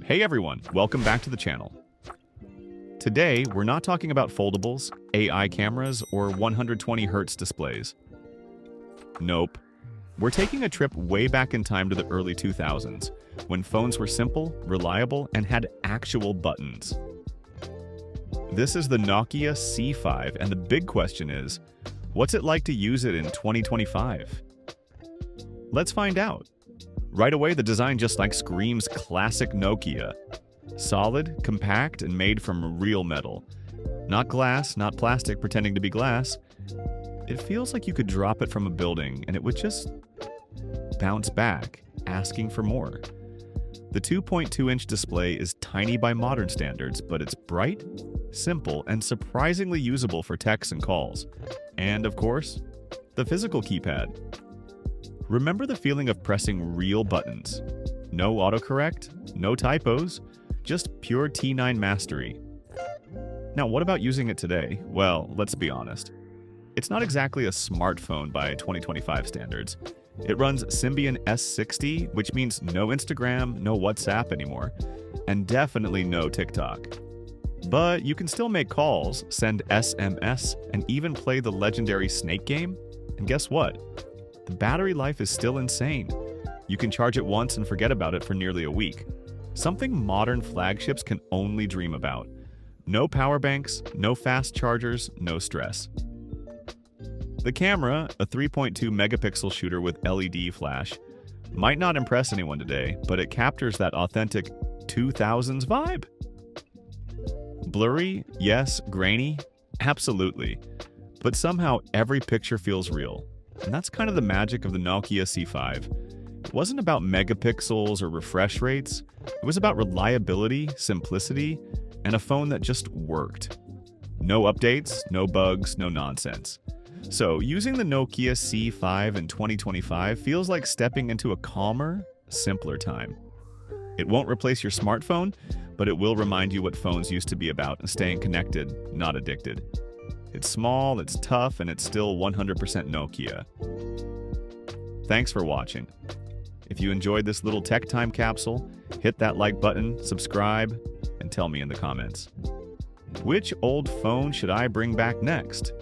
Hey everyone, welcome back to the channel. Today, we're not talking about foldables, AI cameras, or 120Hz displays. Nope. We're taking a trip way back in time to the early 2000s, when phones were simple, reliable, and had actual buttons. This is the Nokia C5, and the big question is, what's it like to use it in 2025? Let's find out. Right away, the design just screams classic Nokia. Solid, compact, and made from real metal. Not glass, not plastic pretending to be glass. It feels like you could drop it from a building and it would just bounce back, asking for more. The 2.2-inch display is tiny by modern standards, but it's bright, simple, and surprisingly usable for texts and calls. And, of course, the physical keypad. Remember the feeling of pressing real buttons. No autocorrect, no typos, just pure T9 mastery. Now, what about using it today? Well, let's be honest. It's not exactly a smartphone by 2025 standards. It runs Symbian S60, which means no Instagram, no WhatsApp anymore, and definitely no TikTok. But you can still make calls, send SMS, and even play the legendary Snake game. And guess what? The battery life is still insane. You can charge it once and forget about it for nearly a week. Something modern flagships can only dream about. No power banks, no fast chargers, no stress. The camera, a 3.2 megapixel shooter with LED flash, might not impress anyone today, but it captures that authentic 2000s vibe. Blurry? Yes. Grainy? Absolutely. But somehow every picture feels real. And that's kind of the magic of the Nokia C5. It wasn't about megapixels or refresh rates. It was about reliability, simplicity, and a phone that just worked. No updates, no bugs, no nonsense. So, using the Nokia C5 in 2025 feels like stepping into a calmer, simpler time. It won't replace your smartphone, but it will remind you what phones used to be about and staying connected, not addicted. It's small, it's tough, and it's still 100% Nokia. Thanks for watching. If you enjoyed this little tech time capsule, hit that like button, subscribe, and tell me in the comments. Which old phone should I bring back next?